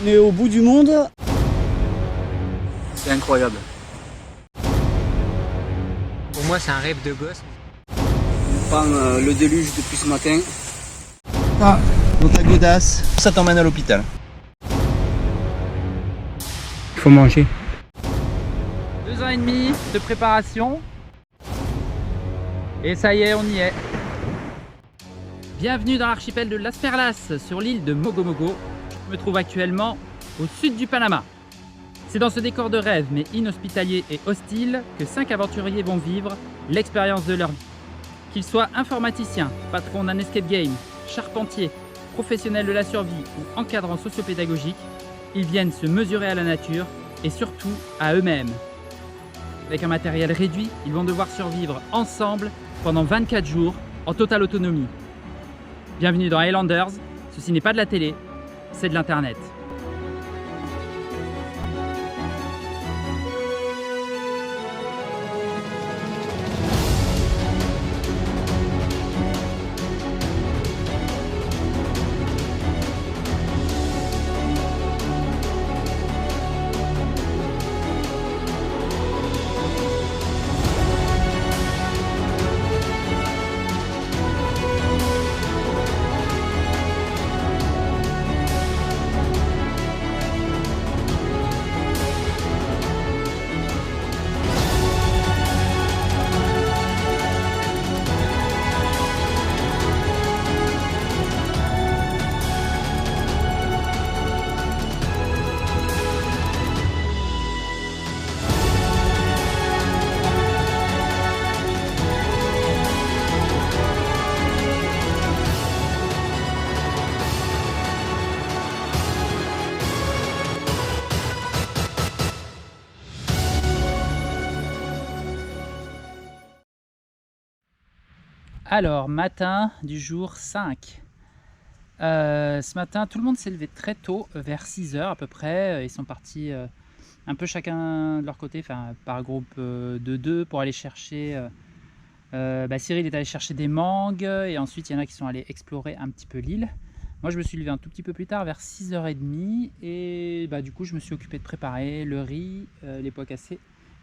On est au bout du monde. C'est incroyable. Pour moi, c'est un rêve de gosse. On prend le déluge depuis ce matin. Ah, donc la godasse, ça t'emmène à l'hôpital. Il faut manger. 2 ans et demi de préparation. Et ça y est, on y est. Bienvenue dans l'archipel de Las Perlas, sur l'île de Mogomogo. Je me trouve actuellement au sud du Panama. C'est dans ce décor de rêve, mais inhospitalier et hostile, que 5 aventuriers vont vivre l'expérience de leur vie. Qu'ils soient informaticiens, patrons d'un escape game, charpentiers, professionnels de la survie ou encadrants sociopédagogiques, ils viennent se mesurer à la nature et surtout à eux-mêmes. Avec un matériel réduit, ils vont devoir survivre ensemble pendant 24 jours en totale autonomie. Bienvenue dans Highlanders, ceci n'est pas de la télé, c'est de l'internet. Alors, matin du jour 5. Ce matin, tout le monde s'est levé très tôt, vers 6 h à peu près. Ils sont partis un peu chacun de leur côté, enfin, par groupe de 2 pour aller chercher... Cyril est allé chercher des mangues et ensuite il y en a qui sont allés explorer un petit peu l'île. Moi, je me suis levé un tout petit peu plus tard, vers 6 h 30 et du coup, je me suis occupé de préparer le riz, les pois cassés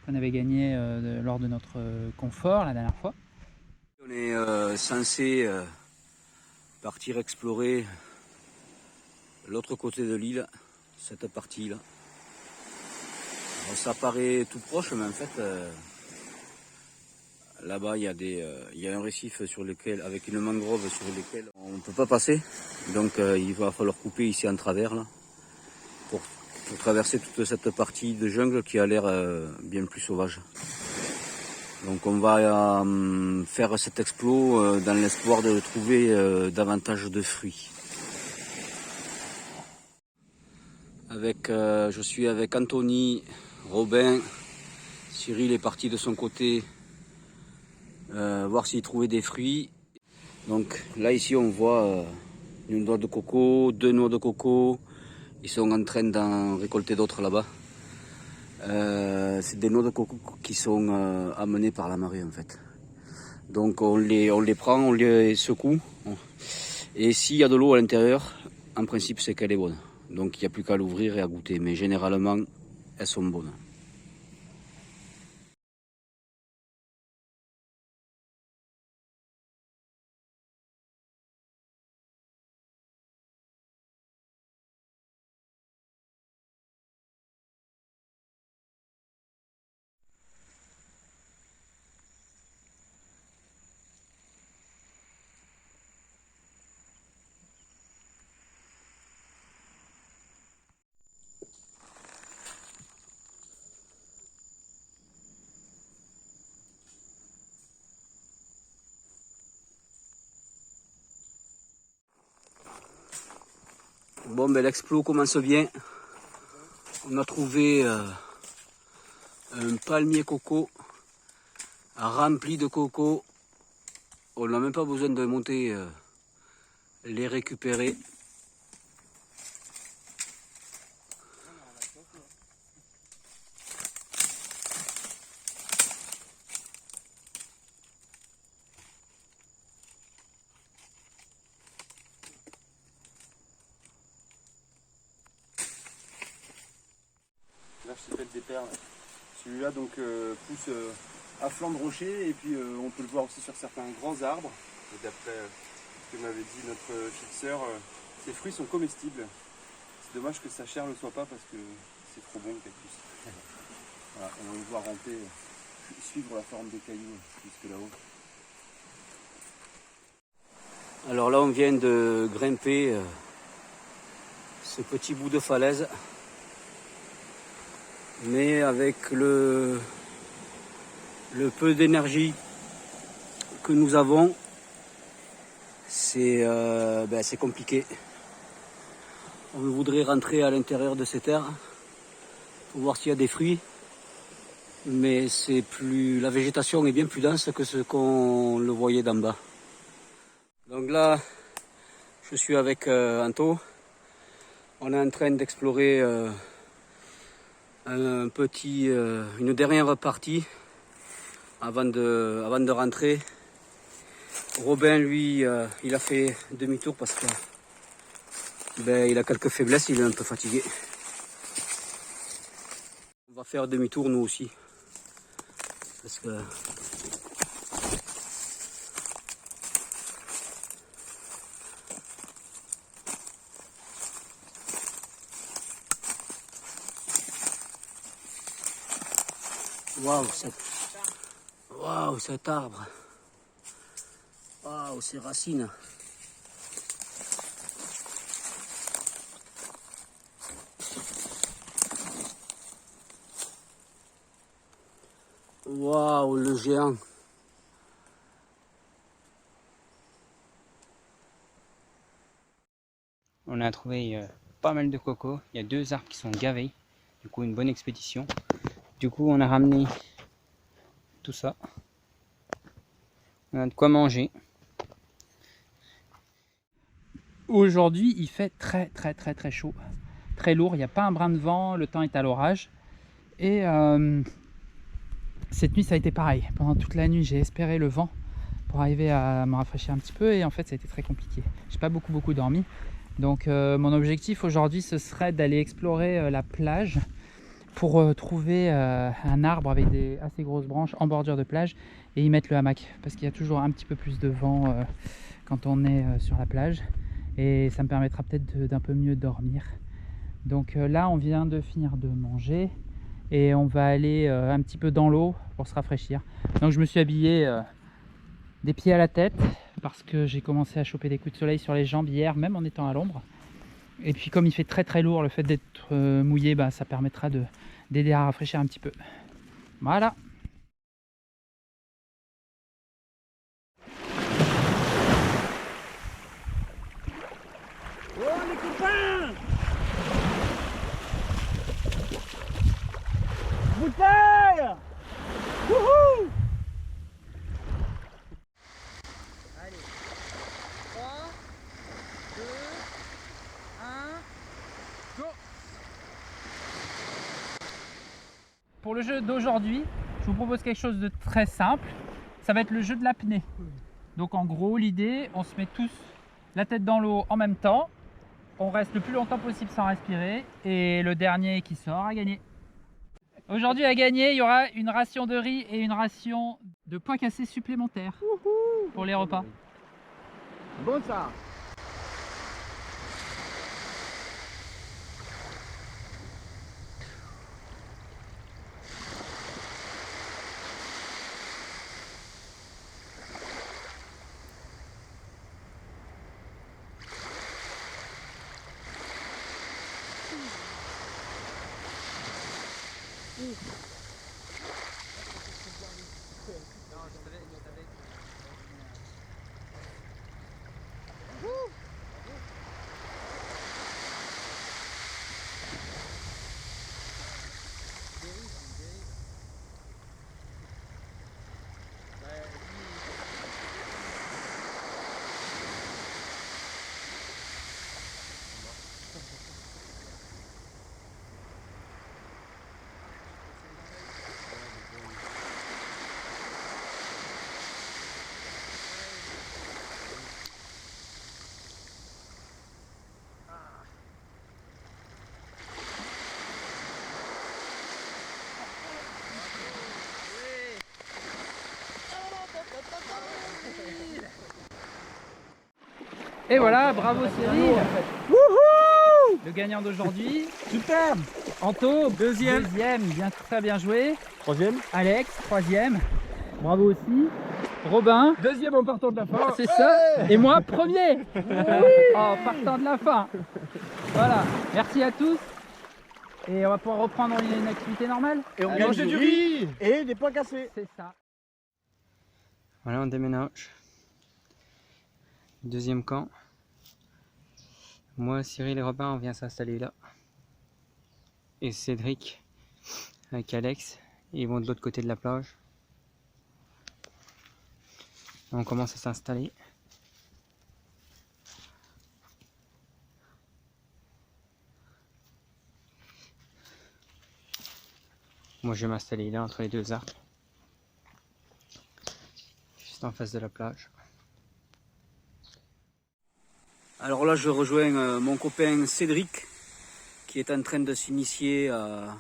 qu'on avait gagné lors de notre confort la dernière fois. On est censé partir explorer l'autre côté de l'île, cette partie-là. Ça paraît tout proche, mais en fait, là-bas, il y a un récif avec une mangrove sur lequel on ne peut pas passer. Donc il va falloir couper ici en travers, là, pour traverser toute cette partie de jungle qui a l'air bien plus sauvage. Donc on va faire cet exploit dans l'espoir de trouver davantage de fruits. Je suis avec Anthony, Robin, Cyril est parti de son côté voir s'il trouvait des fruits. Donc là ici on voit une noix de coco, 2 noix de coco, ils sont en train d'en récolter d'autres là-bas. C'est des noix de coco qui sont amenées par la marée en fait. Donc on les prend, on les secoue. Et s'il y a de l'eau à l'intérieur, en principe c'est qu'elle est bonne. Donc il n'y a plus qu'à l'ouvrir et à goûter. Mais généralement, elles sont bonnes. Bon, l'explo commence bien. On a trouvé un palmier coco rempli de coco. On n'a même pas besoin de monter les récupérer. s'appelle des perles. Celui-là donc pousse à flanc de rocher et puis on peut le voir aussi sur certains grands arbres. Et d'après ce que m'avait dit notre fixeur, ces fruits sont comestibles. C'est dommage que sa chair ne le soit pas parce que c'est trop bon le cactus. Voilà, on va le voir ramper, suivre la forme des cailloux jusque là-haut. Alors là, on vient de grimper ce petit bout de falaise, mais avec le peu d'énergie que nous avons, c'est compliqué. On voudrait rentrer à l'intérieur de ces terres pour voir s'il y a des fruits, mais la végétation est bien plus dense que ce qu'on le voyait d'en bas. Donc là, je suis avec Anto. On est en train d'explorer une dernière partie avant de rentrer. Robin, lui, il a fait demi-tour parce que il a quelques faiblesses, il est un peu fatigué. On va faire demi-tour nous aussi. Parce que waouh, cet arbre. Waouh, ces racines. Waouh, le géant. On a trouvé pas mal de cocos. Il y a 2 arbres qui sont gavés. Du coup, une bonne expédition. Du coup, on a ramené tout ça. On a de quoi manger. Aujourd'hui, il fait très chaud, très lourd. Il n'y a pas un brin de vent, le temps est à l'orage. Et cette nuit, ça a été pareil. Pendant toute la nuit, j'ai espéré le vent pour arriver à me rafraîchir un petit peu. Et en fait, ça a été très compliqué. J'ai pas beaucoup dormi. Donc, mon objectif aujourd'hui, ce serait d'aller explorer la plage pour trouver un arbre avec des assez grosses branches en bordure de plage et y mettre le hamac. Parce qu'il y a toujours un petit peu plus de vent quand on est sur la plage. Et ça me permettra peut-être d'un peu mieux dormir. Donc là, on vient de finir de manger et on va aller un petit peu dans l'eau pour se rafraîchir. Donc je me suis habillé des pieds à la tête parce que j'ai commencé à choper des coups de soleil sur les jambes hier, même en étant à l'ombre. Et puis comme il fait très lourd, le fait d'être mouillé, ça permettra d'aider à rafraîchir un petit peu. Voilà. Oh les copains! Bouteille! Wouhou! Allez, 3, 2, 1, go! Pour le jeu d'aujourd'hui, je vous propose quelque chose de très simple. Ça va être le jeu de l'apnée. Donc en gros, l'idée, on se met tous la tête dans l'eau en même temps. On reste le plus longtemps possible sans respirer. Et le dernier qui sort a gagné. Aujourd'hui à gagner, il y aura une ration de riz et une ration de pois cassés supplémentaires pour les repas. Bon ça! Et voilà, bravo Cyril. Le gagnant d'aujourd'hui. Super. Anto, Deuxième. bien, très bien joué. Troisième. Alex, troisième. Bravo aussi. Robin, Deuxième en partant de la fin. c'est ça. Et moi, premier. En partant de la fin. Voilà, merci à tous. Et on va pouvoir reprendre une activité normale. Et on gagne du riz et des pois cassés. C'est ça. Voilà, on déménage. Deuxième camp. Moi, Cyril et Robin, on vient s'installer là. Et Cédric avec Alex, ils vont de l'autre côté de la plage. On commence à s'installer. Moi, je vais m'installer là entre les deux arbres, juste en face de la plage. Alors là, je rejoins mon copain Cédric, qui est en train de s'initier à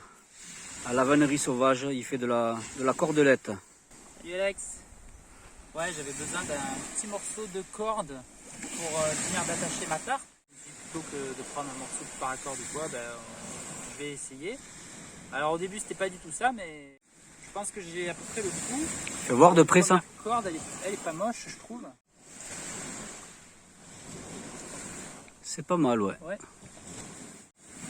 la vannerie sauvage. Il fait de la cordelette. Salut Alex. Ouais, j'avais besoin d'un petit morceau de corde pour finir d'attacher ma tarte. Plutôt que de prendre un morceau de paracorde ou quoi, je vais essayer. Alors au début c'était pas du tout ça, mais je pense que j'ai à peu près le coup. Fais voir de près ça. La corde elle est pas moche, je trouve. C'est pas mal, ouais. Ouais.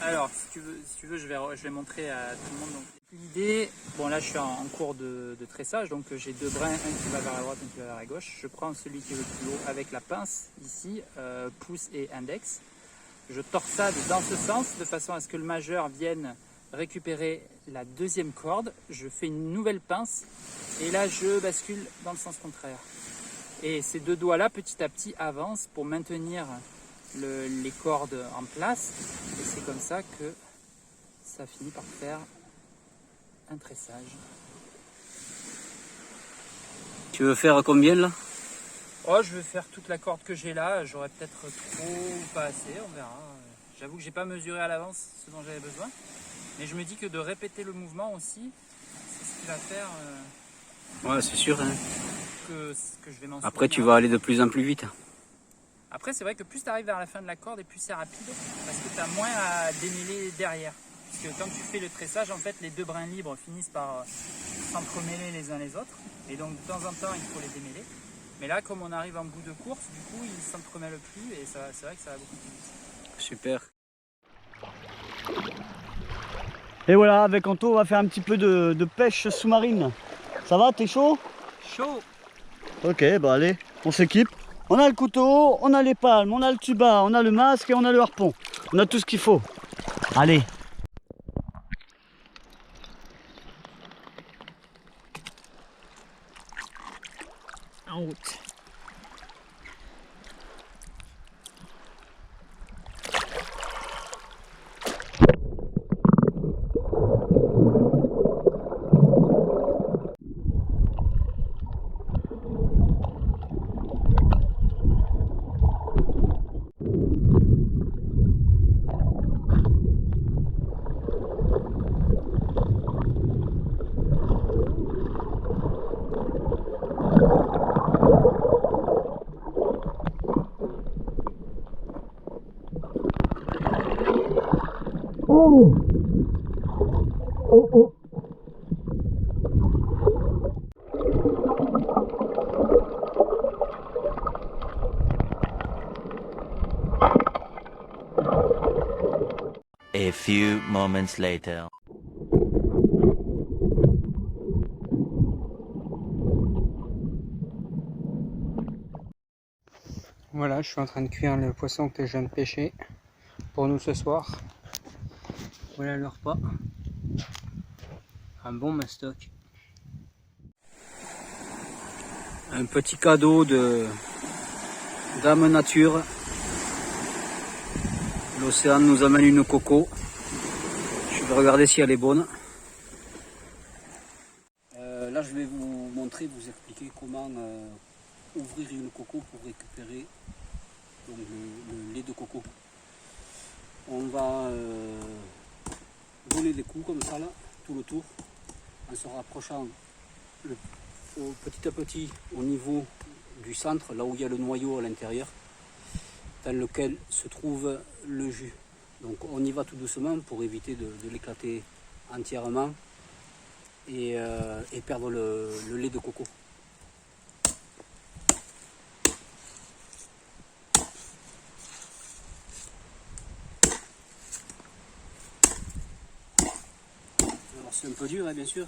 Alors si tu veux je vais montrer à tout le monde. Donc l'idée, bon là je suis en cours de tressage, donc j'ai deux brins, un qui va vers la droite, un qui va vers la gauche. Je prends celui qui est le plus haut avec la pince ici, pouce et index. Je torsade dans ce sens de façon à ce que le majeur vienne récupérer la deuxième corde. Je fais une nouvelle pince et là je bascule dans le sens contraire. Et ces deux doigts là petit à petit avancent pour maintenir les cordes en place, et c'est comme ça que ça finit par faire un tressage. Tu veux faire combien là? Oh, je vais faire toute la corde que j'ai là, j'aurais peut-être trop ou pas assez, on verra. J'avoue que j'ai pas mesuré à l'avance ce dont j'avais besoin, mais je me dis que de répéter le mouvement aussi, c'est ce qui va faire Ouais, c'est sûr. Hein. que je vais m'en souvenir. Après, tu vas aller de plus en plus vite. Après, c'est vrai que plus tu arrives vers la fin de la corde et plus c'est rapide, parce que tu as moins à démêler derrière. Parce que quand tu fais le tressage, en fait, les deux brins libres finissent par s'entremêler les uns les autres. Et donc, de temps en temps, il faut les démêler. Mais là, comme on arrive en bout de course, du coup, ils ne s'entremêlent plus et c'est vrai que ça va beaucoup plus vite. Super. Et voilà, avec Anto, on va faire un petit peu de pêche sous-marine. Ça va, t'es chaud? Chaud! Ok, bah allez, on s'équipe. On a le couteau, on a les palmes, on a le tuba, on a le masque et on a le harpon. On a tout ce qu'il faut. Allez. En route. A few moments later. Voilà, je suis en train de cuire le poisson que je viens de pêcher pour nous ce soir. Voilà le repas. Un bon mastoc. Un petit cadeau de Dame Nature. L'océan nous amène une coco. Je vais regarder si elle est bonne. Là, je vais vous montrer, vous expliquer comment ouvrir une coco pour récupérer donc, le lait de coco. On va donner des coups comme ça, là, tout le tour, en se rapprochant petit à petit au niveau du centre, là où il y a le noyau à l'intérieur. dans lequel se trouve le jus. Donc on y va tout doucement pour éviter de l'éclater entièrement et perdre le lait de coco. Alors c'est un peu dur, hein, bien sûr.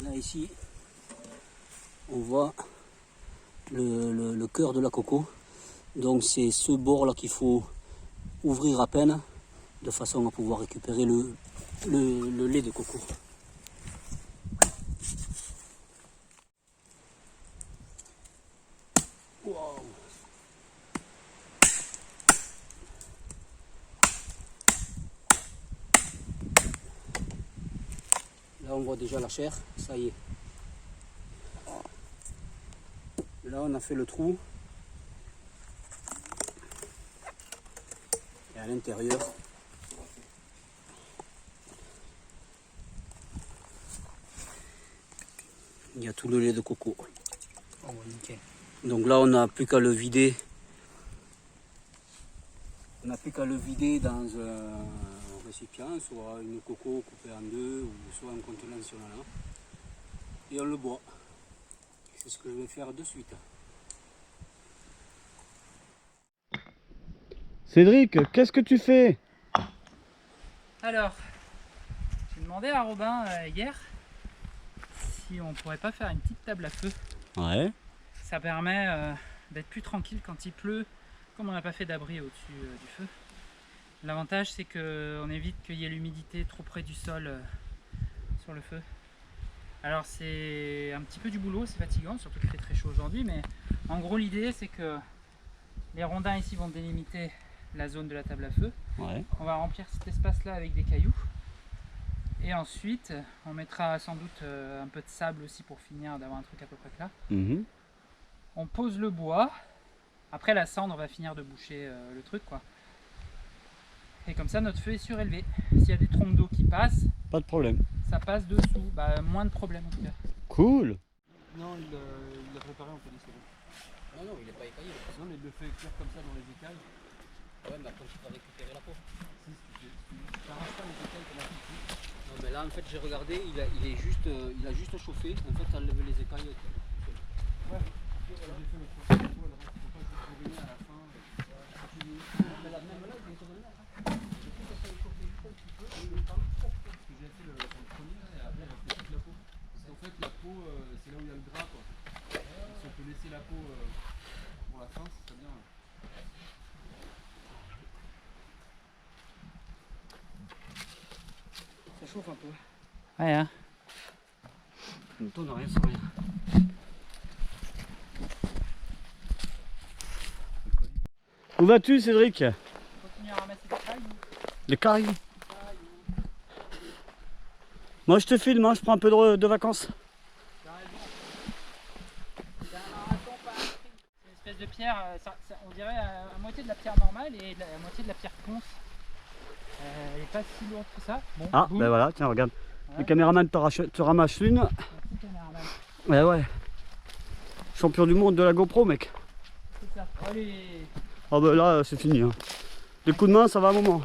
Là ici, on voit le cœur de la coco. Donc c'est ce bord là qu'il faut ouvrir à peine de façon à pouvoir récupérer le lait de coco. Wow. Là on voit déjà la chair, ça y est. Là on a fait le trou. Et à l'intérieur, il y a tout le lait de coco. Oh, nickel. Donc là on n'a plus qu'à le vider. On n'a plus qu'à le vider dans un récipient, soit une coco coupée en deux, ou soit un contenant si on en a. Et on le boit. C'est ce que je vais faire de suite. Cédric, qu'est-ce que tu fais? Alors, j'ai demandé à Robin hier si on pourrait pas faire une petite table à feu. Ouais. Ça permet d'être plus tranquille quand il pleut, comme on n'a pas fait d'abri au-dessus du feu. L'avantage c'est qu'on évite qu'il y ait l'humidité trop près du sol sur le feu. Alors c'est un petit peu du boulot, c'est fatigant, surtout qu'il fait très chaud aujourd'hui, mais en gros l'idée c'est que les rondins ici vont délimiter la zone de la table à feu. Ouais. On va remplir cet espace là avec des cailloux et ensuite on mettra sans doute un peu de sable aussi pour finir d'avoir un truc à peu près plat. On pose le bois, après la cendre on va finir de boucher le truc quoi. Et comme ça notre feu est surélevé. S'il y a des trompes d'eau qui passent, Pas de problème. ça passe dessous, bah, moins de problèmes en tout cas. Cool. Non, il l'a préparé en connaissant. Non, non, il n'est pas écaillé. Non, mais il le fait cuire comme ça dans les écailles. Ouais, mais après tu peux récupérer la peau. Si tu n'arraches pas les écailles comme un petit. Non, mais là en fait j'ai regardé, il a juste chauffé. En fait, enlevé les écailles. Ouais, j'ai fait le procès, le reste, il faut pas que je brûler à la fin. Mais là, même là, il vient de revenir. Parce que j'ai fait le premier là, et après il reste toute la peau. Parce qu'en fait la peau c'est là où il y a le gras quoi. Si on peut laisser la peau pour la fin, c'est très bien. Ça chauffe un peu. Ouais, hein. On tourne rien sans rien. Où vas-tu, Cédric? Continuer à ramasser des cailles. Les cailles. Moi je te filme, hein, je prends un peu de vacances. C'est une espèce de pierre, on dirait à moitié de la pierre normale et à moitié de la pierre ponce. Elle n'est pas si lourde que ça. Bon, Ah, boum. ben voilà, tiens, regarde. Ouais. Le caméraman te ramasse une. Merci, caméraman. Ouais, ouais. Champion du monde de la GoPro, mec. C'est ça. Allez. Ah ben là, c'est fini. Hein. Les coups de main, ça va un moment.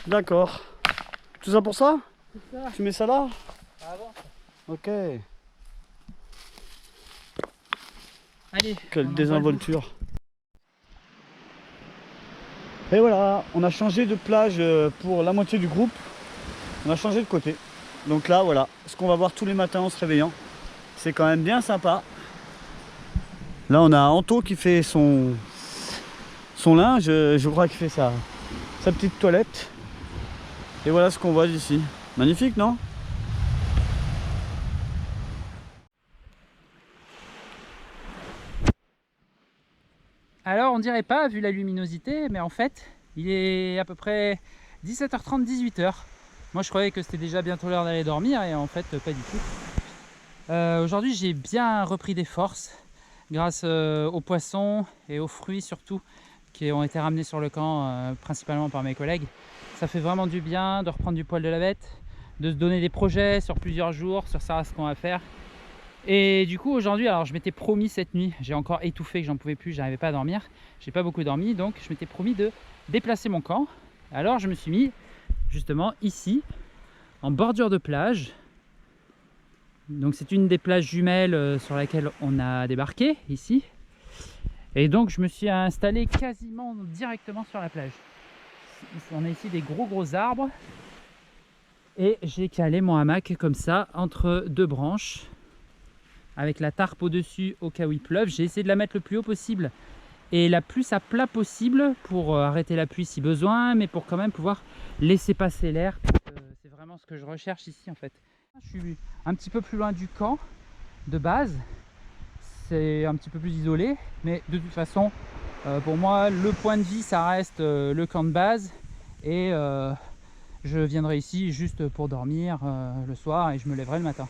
D'accord. Tout ça pour ça? C'est ça. Tu mets ça là? Avant. Ok. Allez. Quelle on envoie désinvolture. Et voilà, on a changé de plage pour la moitié du groupe. On a changé de côté. Donc là, voilà, ce qu'on va voir tous les matins en se réveillant. C'est quand même bien sympa. Là, on a Anto qui fait son linge. Je crois qu'il fait sa petite toilette. Et voilà ce qu'on voit d'ici. Magnifique, non? Alors on dirait pas vu la luminosité, mais en fait il est à peu près 17h30, 18h. Moi je croyais que c'était déjà bientôt l'heure d'aller dormir et en fait pas du tout. Aujourd'hui j'ai bien repris des forces grâce aux poissons et aux fruits surtout qui ont été ramenés sur le camp principalement par mes collègues. Ça fait vraiment du bien de reprendre du poil de la bête, de se donner des projets sur plusieurs jours, sur ça, ce qu'on va faire. Et du coup aujourd'hui, alors je m'étais promis cette nuit, j'ai encore étouffé que j'en pouvais plus, j'arrivais pas à dormir, j'ai pas beaucoup dormi, donc je m'étais promis de déplacer mon camp. Alors je me suis mis justement ici, en bordure de plage. Donc c'est une des plages jumelles sur laquelle on a débarqué ici. Et donc je me suis installé quasiment directement sur la plage. On a ici des gros arbres. Et j'ai calé mon hamac comme ça entre deux branches. Avec la tarpe au-dessus au cas où il pleuve. J'ai essayé de la mettre le plus haut possible. Et la plus à plat possible pour arrêter la pluie si besoin. Mais pour quand même pouvoir laisser passer l'air. C'est vraiment ce que je recherche ici en fait. Je suis un petit peu plus loin du camp de base. C'est un petit peu plus isolé, mais de toute façon pour moi le point de vie ça reste le camp de base et je viendrai ici juste pour dormir le soir et je me lèverai le matin.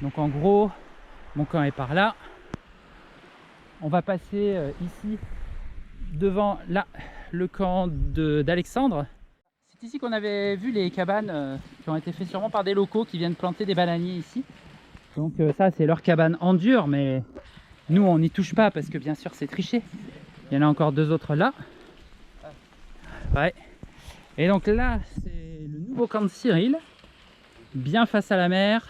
Donc en gros mon camp est par là. On va passer ici devant là le camp d'Alexandre. C'est ici qu'on avait vu les cabanes qui ont été faites sûrement par des locaux qui viennent planter des bananiers ici. Donc ça c'est leur cabane en dur, mais nous on n'y touche pas parce que bien sûr c'est triché. Il y en a encore deux autres là. Ouais. Et donc là c'est le nouveau camp de Cyril, bien face à la mer.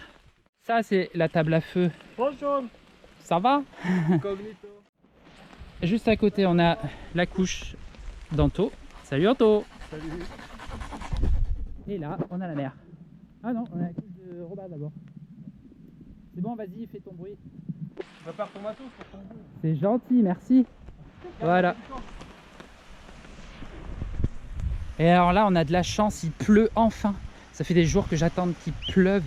Ça c'est la table à feu. Bonjour. Ça va? Juste à côté on a la couche d'Anto. Salut Anto. Salut. Et là on a la mer. Ah non, on a la couche de Robert d'abord. C'est bon, vas-y, fais ton bruit. Prépare ton matos pour ton bout. C'est gentil, merci. Voilà. Et alors là, on a de la chance, il pleut enfin. Ça fait des jours que j'attends qu'il pleuve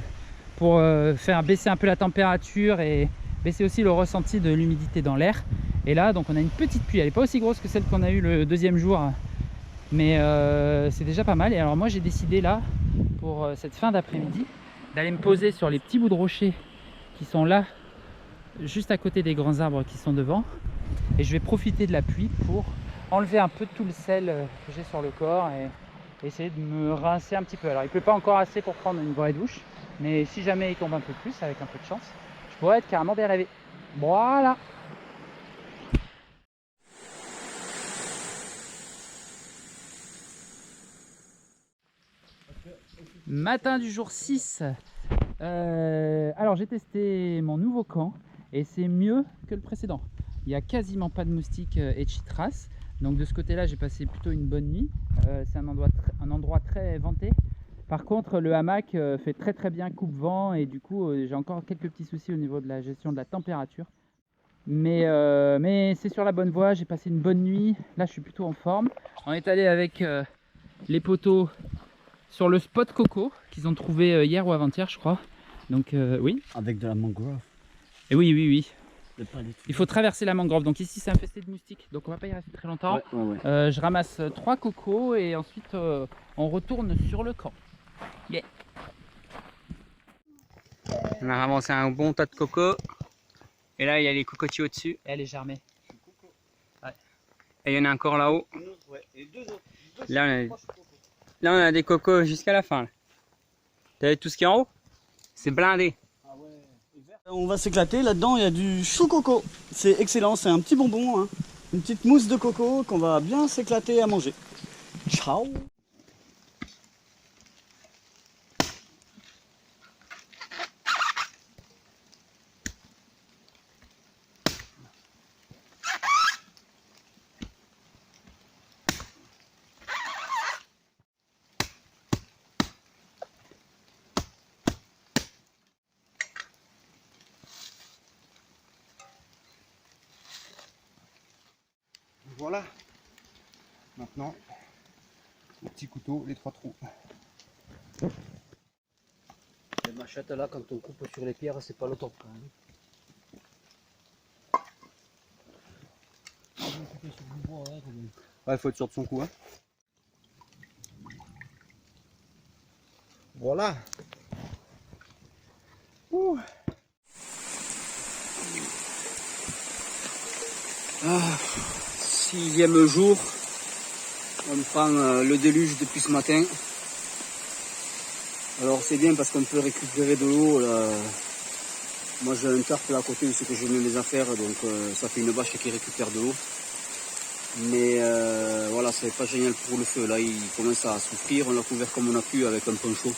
pour faire baisser un peu la température et baisser aussi le ressenti de l'humidité dans l'air. Et là, donc on a une petite pluie. Elle n'est pas aussi grosse que celle qu'on a eue le deuxième jour, mais c'est déjà pas mal. Et alors moi, j'ai décidé là, pour cette fin d'après-midi, d'aller me poser sur les petits bouts de rochers qui sont là, juste à côté des grands arbres qui sont devant. Et je vais profiter de la pluie pour enlever un peu tout le sel que j'ai sur le corps et essayer de me rincer un petit peu. Alors il ne pleut pas encore assez pour prendre une vraie douche, mais si jamais il tombe un peu plus, avec un peu de chance, je pourrais être carrément bien lavé. Voilà. Matin du jour 6. Alors j'ai testé mon nouveau camp et c'est mieux que le précédent. Il n'y a quasiment pas de moustiques et de chytras. Donc de ce côté là j'ai passé plutôt une bonne nuit. C'est un endroit très venté. Par contre le hamac fait très bien coupe-vent et du coup j'ai encore quelques petits soucis au niveau de la gestion de la température. Mais c'est sur la bonne voie, j'ai passé une bonne nuit. Là je suis plutôt en forme. On est allé avec les poteaux sur le spot coco qu'ils ont trouvé hier ou avant-hier je crois. Donc oui. Avec de la mangrove. Et oui. Il faut traverser la mangrove. Donc ici c'est infesté de moustiques. Donc on va pas y rester très longtemps. Ouais. Je ramasse 3 cocos et ensuite on retourne sur le camp. Yeah. On a ramassé un bon tas de cocos. Et là il y a les cocotiers au-dessus. Elle est germée. Ouais. Et il y en a encore là-haut. Là on a des cocos jusqu'à la fin. T'as vu tout ce qui est en haut? C'est blindé. On va s'éclater, là-dedans il y a du chou coco. C'est excellent, c'est un petit bonbon, hein. Une petite mousse de coco qu'on va bien s'éclater à manger. Ciao. Voilà. Maintenant, le petit couteau, les 3 trous. Les machettes là, quand on coupe sur les pierres, c'est pas le top. Ouais, faut être sûr de son coup. Hein. Voilà. Ouh. Ah, 6e jour, on prend le déluge depuis ce matin. Alors c'est bien parce qu'on peut récupérer de l'eau. Moi j'ai un tarp là à côté où c'est que je mets mes affaires, donc ça fait une bâche qui récupère de l'eau. Mais voilà, c'est pas génial pour le feu. Là il commence à souffrir, on l'a couvert comme on a pu avec un poncho.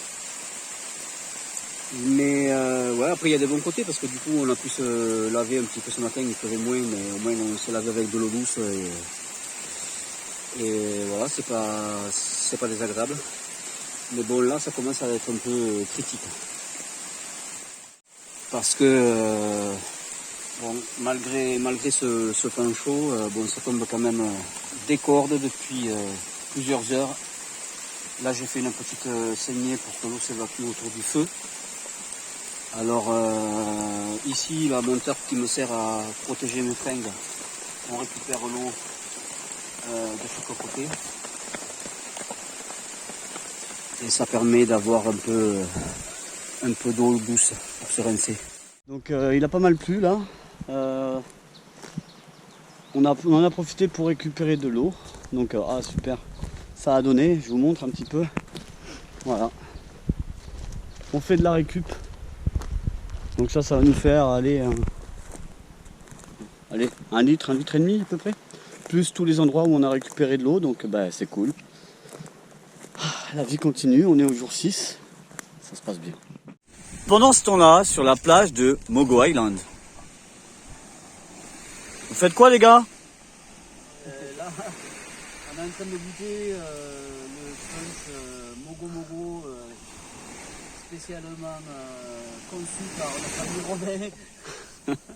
Mais ouais, après il y a des bons côtés parce que du coup on a pu se laver un petit peu ce matin, il pleuvait moins, mais au moins on se lave avec de l'eau douce et voilà, c'est pas désagréable. Mais bon, là ça commence à être un peu critique. Parce que bon, malgré ce pain chaud, bon, ça tombe quand même des cordes depuis plusieurs heures. Là j'ai fait une petite saignée pour que l'eau s'évacue autour du feu. Alors ici, là, mon tarp qui me sert à protéger mes fringues, on récupère l'eau de chaque côté. Et ça permet d'avoir un peu d'eau douce pour se rincer. Donc il a pas mal plu là. On en a profité pour récupérer de l'eau. Donc ah super, ça a donné, je vous montre un petit peu. Voilà. On fait de la récup. Donc ça va nous faire aller 1 litre, 1 litre et demi à peu près. Plus tous les endroits où on a récupéré de l'eau, donc bah, c'est cool. La vie continue, on est au jour 6, ça se passe bien. Pendant ce temps-là, sur la plage de Mogo Island. Vous faites quoi les gars? Là, on est en train de goûter le punch Mogo Mogo spécialement conçu par notre ami Robin.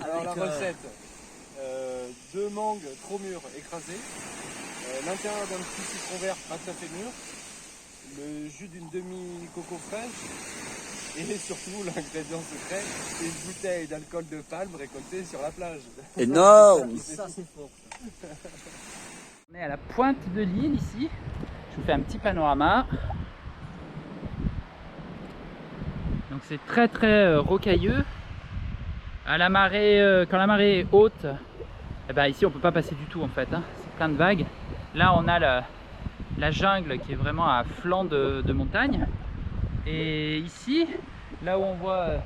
Alors la recette, 2 mangues trop mûres écrasées, l'intérieur d'un petit citron vert pas tout à fait mûr, le jus d'une demi-coco fraîche et surtout l'ingrédient secret, une bouteille d'alcool de palme récoltée sur la plage. Énorme. Ça c'est fort. On est à la pointe de l'île ici. Je vous fais un petit panorama. Donc c'est très rocailleux. À la marée, quand la marée est haute, eh ben ici on peut pas passer du tout en fait, hein. C'est plein de vagues. Là on a la jungle qui est vraiment à flanc de montagne. Et ici, là où on voit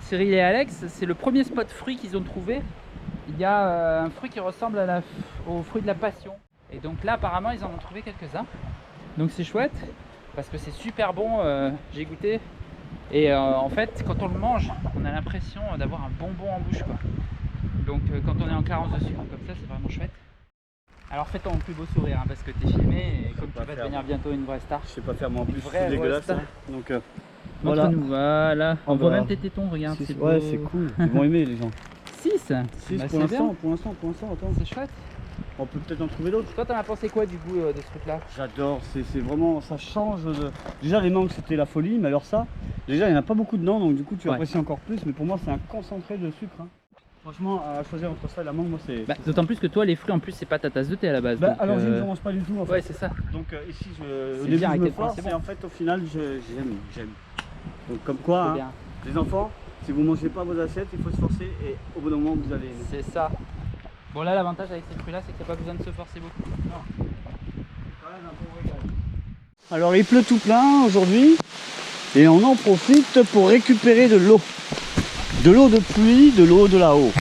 Cyril et Alex, c'est le premier spot fruit qu'ils ont trouvé. Il y a un fruit qui ressemble au fruit de la passion. Et donc là apparemment ils en ont trouvé quelques-uns. Donc c'est chouette parce que c'est super bon, j'ai goûté. Et en fait, quand on le mange, on a l'impression d'avoir un bonbon en bouche, quoi. Donc quand on est en carence de sucre comme ça, c'est vraiment chouette. Alors fais ton plus beau sourire, hein, parce que t'es filmé et comme tu vas devenir bientôt une vraie star. Je sais pas faire moi en plus, vraie c'est dégueulasse. rosta. Hein. Donc voilà. Montre-nous, voilà. On voit voilà. même tes tétons, regarde. C'est Ouais, beau. c'est cool. Ils vont aimer les gens. 6 6 pour l'instant, attends. C'est chouette. On peut peut-être en trouver d'autres. Toi t'en as pensé quoi du goût de ce truc là? J'adore, c'est vraiment, ça change de... Déjà les mangues c'était la folie, mais alors ça, déjà il n'y en a pas beaucoup dedans, donc du coup tu apprécies encore plus, mais pour moi c'est un concentré de sucre. Hein. Franchement, à choisir entre ça et la mangue, moi c'est... D'autant plus que toi les fruits en plus c'est pas ta tasse de thé à la base. Bah, donc, alors je ne mange pas du tout en fait. Ouais c'est ça. Donc ici au C'est début bien je me avec tes force, principes. et en fait au final j'aime. Donc comme quoi, C'est hein, bien. les enfants, si vous ne mangez pas vos assiettes, il faut se forcer et au bout d'un moment vous allez aimer. C'est ça. Bon là l'avantage avec ces fruits là c'est qu'il n'y a pas besoin de se forcer beaucoup. Alors il pleut tout plein aujourd'hui et on en profite pour récupérer de l'eau. De l'eau de pluie, de l'eau de là-haut.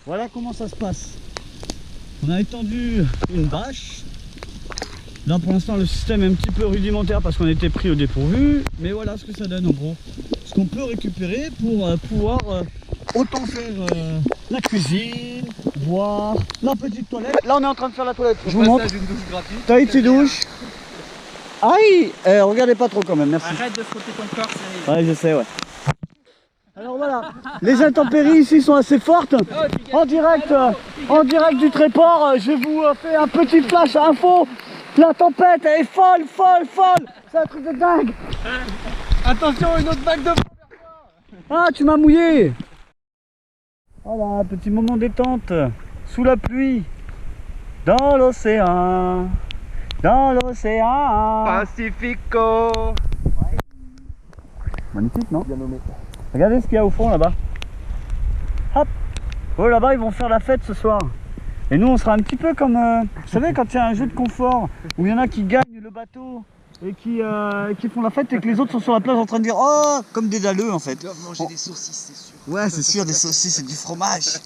Voilà comment ça se passe. On a étendu une bâche. Là pour l'instant le système est un petit peu rudimentaire parce qu'on était pris au dépourvu. Mais voilà ce que ça donne en gros. Ce qu'on peut récupérer pour pouvoir autant faire la cuisine, boire, la petite toilette. Là on est en train de faire la toilette. Je vous montre. Une douche gratuite. T'as eu tes douches. Aïe, regardez pas trop quand même, merci. Arrête de frotter ton corps Cyril. Ouais, je sais, ouais. Alors voilà, les intempéries ici sont assez fortes. En direct du Tréport, je vous fais un petit flash info. La tempête elle est folle. C'est un truc de dingue. Attention, une autre vague de... Ah, tu m'as mouillé. Voilà, petit moment détente. Sous la pluie. Dans l'océan. Pacifico. Magnifique, non? Bien nommé. Regardez ce qu'il y a au fond là-bas. Hop. Oh là-bas ils vont faire la fête ce soir. Et nous on sera un petit peu comme... vous savez quand il y a un jeu de confort où il y en a qui gagnent le bateau et qui font la fête et que les autres sont sur la plage en train de dire oh, comme des dalleux en fait. Ils doivent manger des saucisses, c'est sûr. Ouais, c'est sûr, des saucisses et du fromage.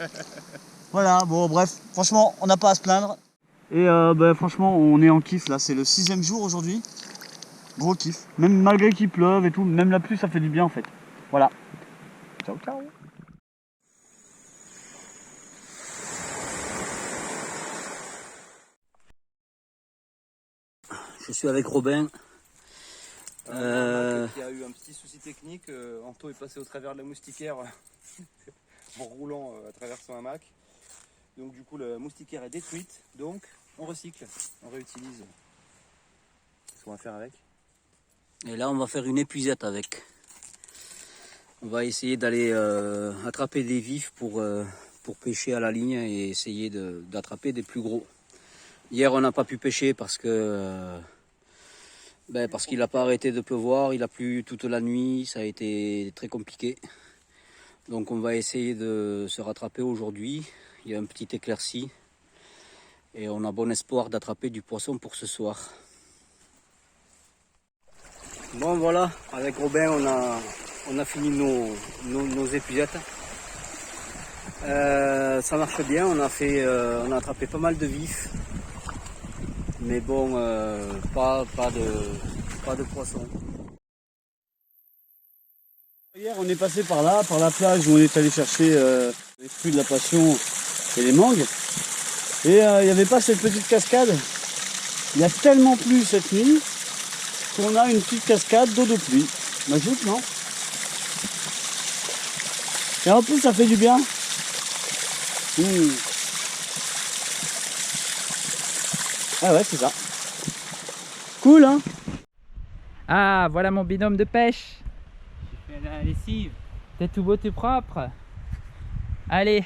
Voilà, bon, bref, franchement, on n'a pas à se plaindre. Et franchement, on est en kiff là, c'est le 6e jour aujourd'hui. Gros kiff. Même malgré qu'il pleuve et tout, même la pluie, ça fait du bien en fait. Voilà. Ciao, ciao. Je suis avec Robin. Il y a eu un petit souci technique. Anto est passé au travers de la moustiquaire en roulant à travers son hamac. Donc du coup la moustiquaire est détruite. Donc on recycle, on réutilise ce qu'on va faire avec. Et là, on va faire une épuisette avec. On va essayer d'aller attraper des vifs pour pêcher à la ligne et essayer d'attraper des plus gros. Hier, on n'a pas pu pêcher parce que parce qu'il n'a pas arrêté de pleuvoir. Il a plu toute la nuit, ça a été très compliqué. Donc on va essayer de se rattraper aujourd'hui. Il y a un petit éclairci et on a bon espoir d'attraper du poisson pour ce soir. Bon voilà, avec Robin on a fini nos épuisettes. Ça marche bien, on a attrapé pas mal de vifs. Mais bon, pas de poisson. Hier, on est passé par là, par la plage où on est allé chercher les fruits de la passion et les mangues. Et il n'y avait pas cette petite cascade. Il y a tellement plu cette nuit qu'on a une petite cascade d'eau de pluie. Magique, non? Et en plus, ça fait du bien. Ah ouais, c'est ça. Cool, hein? Ah, voilà mon binôme de pêche. J'ai fait la lessive. T'es tout beau, tout propre. Allez,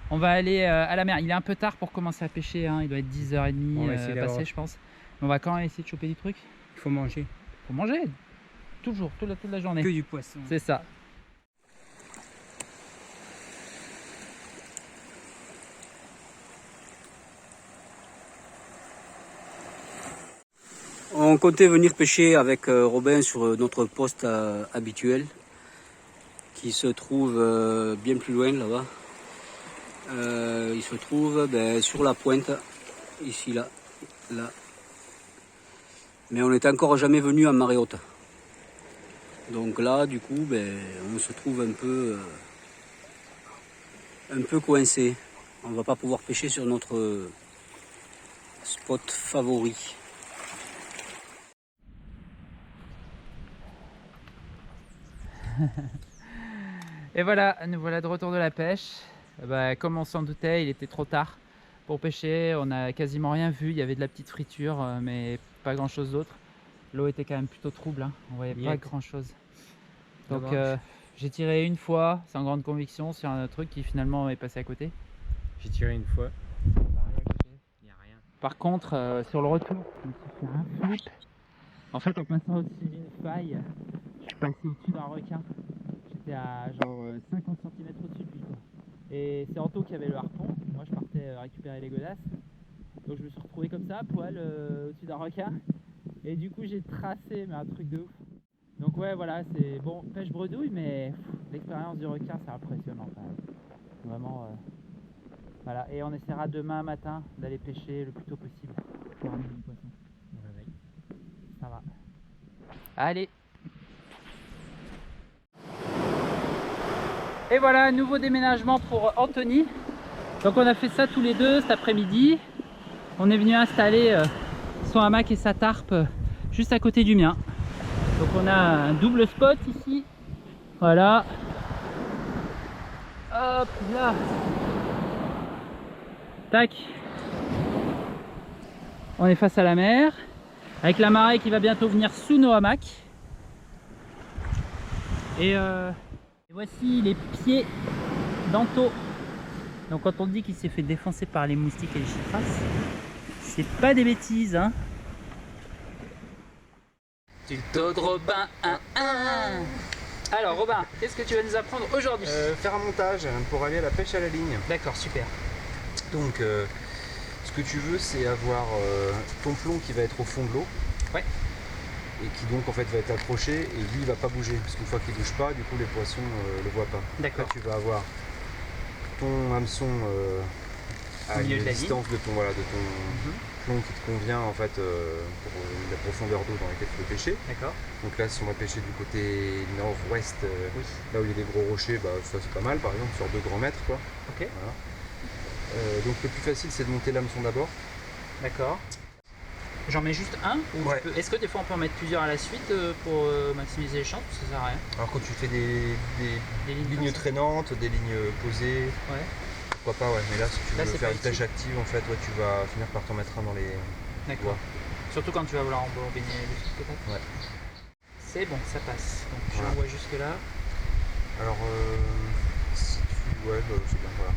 on va aller à la mer. Il est un peu tard pour commencer à pêcher, hein. Il doit être 10h30 On va essayer d'avoir- passé, je pense. Mais on va quand même essayer de choper du truc. Il faut manger. Faut manger. Toujours, toute la journée. Que du poisson. C'est ça. On comptait venir pêcher avec Robin sur notre poste habituel qui se trouve bien plus loin là-bas. Il se trouve sur la pointe, ici, là. Mais on n'était encore jamais venu en marée haute. Donc là, du coup, on se trouve un peu coincé. On ne va pas pouvoir pêcher sur notre spot favori. Et voilà, nous voilà de retour de la pêche. Comme on s'en doutait, il était trop tard pour pêcher. On n'a quasiment rien vu. Il y avait de la petite friture, mais pas grand chose d'autre. L'eau était quand même plutôt trouble, hein. On voyait pas grand chose. Donc j'ai tiré une fois, sans grande conviction, sur un truc qui finalement est passé à côté. J'ai tiré une fois. Il n'y a rien. Par contre, sur le retour, je me suis fait un flip. En fait, en passant au-dessus d'une faille, je suis passé au-dessus d'un requin. J'étais à genre 50 cm au-dessus de lui, quoi. Et c'est Anto qui avait le harpon. Moi, je partais récupérer les godasses. Donc, je me suis retrouvé comme ça, poil au-dessus d'un requin. Et du coup, j'ai tracé mais un truc de ouf. Donc, ouais, voilà, c'est bon, pêche bredouille, mais l'expérience du requin, c'est impressionnant quand même. Vraiment. Voilà, et on essaiera demain matin d'aller pêcher le plus tôt possible pour ramener du poisson. Au réveil. Ça va. Allez. Et voilà, nouveau déménagement pour Anthony. Donc on a fait ça tous les deux cet après-midi. On est venu installer son hamac et sa tarpe juste à côté du mien. Donc on a un double spot ici. Voilà. Hop là. Tac. On est face à la mer. Avec la marée qui va bientôt venir sous nos hamacs. Et voici les pieds d'Anto. Donc quand on dit qu'il s'est fait défoncer par les moustiques et les chypras, c'est pas des bêtises, hein. Tuto de Robin 1-1. Alors Robin, qu'est-ce que tu vas nous apprendre aujourd'hui? Faire un montage pour aller à la pêche à la ligne. D'accord, super. Donc ce que tu veux, c'est avoir ton plomb qui va être au fond de l'eau. Ouais. et qui donc en fait va être accroché et lui il va pas bouger parce qu'une fois qu'il bouge pas, du coup les poissons le voient pas. D'accord. Là, tu vas avoir ton hameçon à Au milieu une de la ligne. distance de ton plomb qui te convient en fait pour la profondeur d'eau dans laquelle tu veux pêcher. D'accord. Donc là, si on va pêcher du côté nord-ouest, Oui. là où il y a des gros rochers, bah, ça c'est pas mal, par exemple sur 2 grands mètres, quoi. Ok. Voilà. Donc le plus facile, c'est de monter l'hameçon d'abord. D'accord. J'en mets juste un ou Ouais. est-ce que des fois on peut en mettre plusieurs à la suite pour maximiser les chances? Ça sert à rien. Alors quand tu fais des Des lignes lignes comme ça. traînantes, des lignes posées, Ouais. pourquoi pas, ouais. Mais là, si tu Là, veux c'est faire pas une pêche utile. active, en fait, ouais, tu vas finir par t'en mettre un dans les D'accord. doigts. Surtout quand tu vas vouloir embobiner le truc peut-être. Ouais. C'est bon, ça passe. Donc Voilà. j'envoie jusque là. Alors, si tu... Ouais, bah, c'est bien, voilà.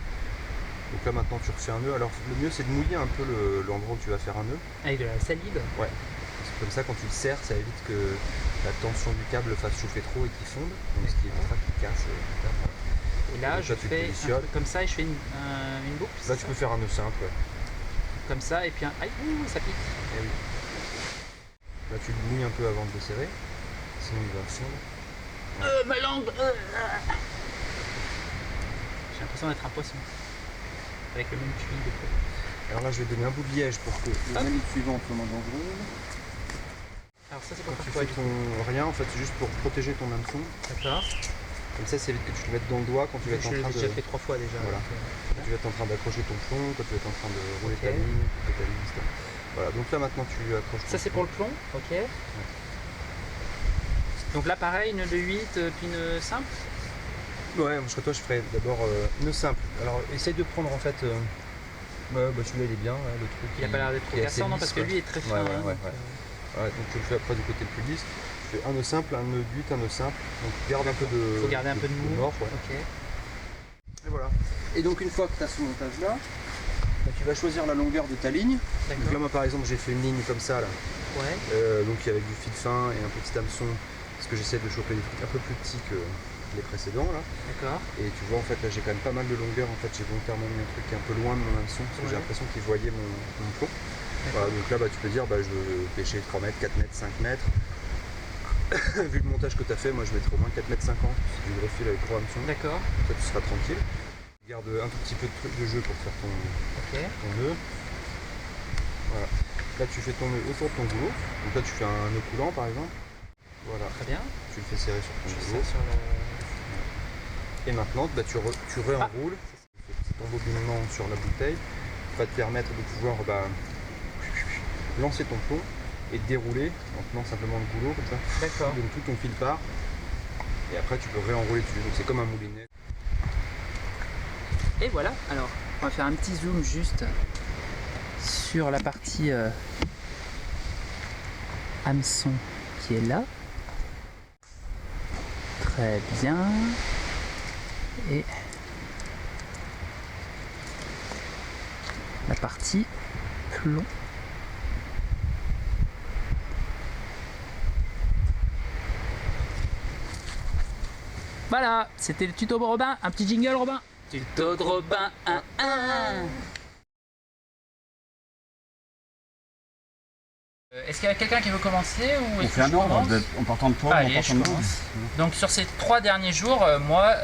Donc là, maintenant, tu refais un nœud. Alors, le mieux, c'est de mouiller un peu l'endroit où tu vas faire un nœud. Avec de la salive. Ouais. Parce que comme ça, quand tu le serres, ça évite que la tension du câble fasse chauffer trop et qu'il fonde. Donc, ce qui évitera qu'il casse. Voilà. Et là, Donc je là, tu le fais un positionnes. truc comme ça et je fais une boucle. Là, c'est tu ça peux faire un nœud simple. Ouais. Comme ça et puis un. Aïe, ouh, ça pique. Eh oui. Là, tu le mouilles un peu avant de le serrer. Sinon, il va fondre. Ma langue. J'ai l'impression d'être un poisson. Avec le même tuile de peau. Alors là, je vais donner un bout de liège pour que les manip suivantes soient moins dangereuses. Alors ça c'est pour Quand tu faire quoi fais du coup? ton rien, en fait, c'est juste pour protéger ton hameçon. D'accord. Comme ça, c'est évite que tu le mettes dans le doigt quand tu vas être Je en l'ai train déjà de... fait 3 fois déjà. Voilà. donc, Quand tu vas être en train d'accrocher ton plomb, quand tu vas être en train de rouler Ok. ta ligne, couper ta ligne, etc. Voilà, donc là maintenant tu accroches Ça ton c'est pour le plomb, ok. Donc là pareil, nœud de 8, puis nœud simple. Ouais, moi je serais toi, je ferais d'abord nœud simple. Alors essaye de prendre en fait... ouais, bah celui-là il est bien, ouais, le truc Il a pas l'air d'être trop qui est assez cassant, non, lisse, parce que quoi. lui est très fin. Ouais, hein, ouais, donc, ouais. Ouais, donc tu le fais après du côté le plus lisse. Tu fais un nœud simple, un nœud de 8, un nœud simple. Donc garde un peu de... Faut garder un peu de mou. morph, ouais. Ok. Et voilà. Et donc une fois que tu as ce montage là, tu vas choisir la longueur de ta ligne. Donc là D'accord. moi par exemple j'ai fait une ligne comme ça là. Ouais. Donc avec du fil fin et un petit hameçon. Parce que j'essaie de choper des trucs un peu plus petits que les précédents là. D'accord. Et tu vois en fait là j'ai quand même pas mal de longueur. En fait j'ai volontairement mis un truc un peu loin de mon hameçon parce que j'ai Ouais. l'impression qu'il voyait mon plomb. Voilà, donc là bah, tu peux dire bah, je veux pêcher 3 mètres, 4 mètres, 5 mètres. Vu le montage que tu as fait, moi je mettrais au moins 4 mètres 50. C'est du gros fil avec gros hameçon. D'accord. Ça tu seras tranquille. Garde un tout petit peu de truc de jeu pour faire ton Ok. nœud. Voilà. Là tu fais ton nœud autour de ton goulot. Donc là tu fais un nœud coulant par exemple. Voilà. Très bien. Tu le fais serrer sur ton Je fais goulot. ça sur le. Et maintenant bah, tu réenroules. Cet embobinement sur la bouteille va te permettre de pouvoir lancer ton plomb et dérouler en tenant simplement le goulot comme ça. D'accord. Donc tout ton fil part. Et après tu peux réenrouler dessus. Donc c'est comme un moulinet. Et voilà, alors on va faire un petit zoom juste sur la partie hameçon qui est là. Très bien. Et la partie plomb. Voilà, c'était le tuto de Robin. Un petit jingle, Robin. Tuto de Robin 1-1. Est-ce qu'il y a quelqu'un qui veut commencer ou est-ce que je commence en partant de toi Allez, je commence. Donc sur ces 3 derniers jours, moi,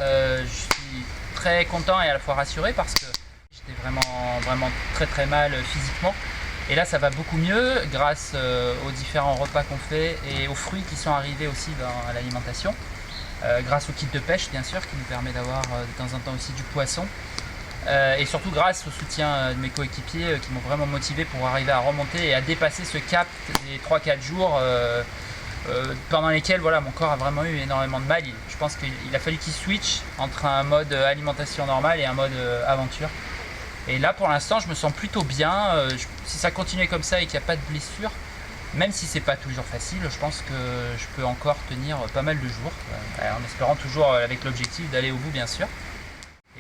je suis très content et à la fois rassuré parce que j'étais vraiment très très mal physiquement. Et là, ça va beaucoup mieux grâce aux différents repas qu'on fait et aux fruits qui sont arrivés aussi dans l'alimentation. Grâce au kit de pêche, bien sûr, qui nous permet d'avoir de temps en temps aussi du poisson. Et surtout grâce au soutien de mes coéquipiers qui m'ont vraiment motivé pour arriver à remonter et à dépasser ce cap des 3-4 jours pendant lesquels voilà, mon corps a vraiment eu énormément de mal. Je pense qu'il a fallu qu'il switch entre un mode alimentation normale et un mode aventure. Et là pour l'instant je me sens plutôt bien. Si ça continue comme ça et qu'il n'y a pas de blessure, même si c'est pas toujours facile, je pense que je peux encore tenir pas mal de jours, en espérant toujours avec l'objectif d'aller au bout bien sûr.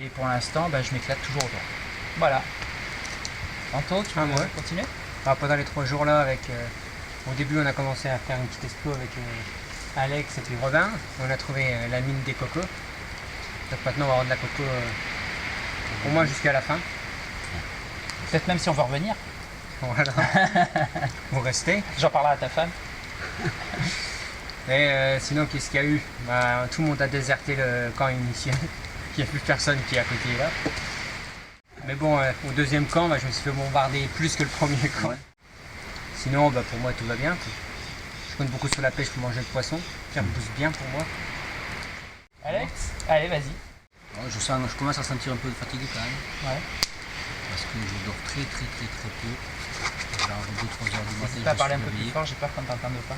Et pour l'instant, je m'éclate toujours autant. Voilà. Anto, tu veux continuer? Alors, pendant les 3 jours là, au début on a commencé à faire une petite explo avec Alex et puis Robin. On a trouvé la mine des cocos. Donc maintenant on va avoir de la coco au moins jusqu'à la fin. Peut-être même si on va revenir. Voilà. Vous restez. J'en parlerai à ta femme. Et sinon, qu'est-ce qu'il y a eu? Bah, tout le monde a déserté le camp initial. Il n'y a plus personne qui est à côté là. Mais bon, au deuxième camp, bah, je me suis fait bombarder plus que le premier camp. Ouais. Sinon, bah, pour moi, tout va bien. Je compte beaucoup sur la pêche pour manger le poisson. Ça me pousse bien pour moi. Alex, allez, vas-y. Je commence à sentir un peu fatigué quand même. Ouais. Parce que je dors très peu. Genre 2-3 heures du matin. N'hésite pas à parler un peu plus fort, j'ai peur qu'on t'entende pas.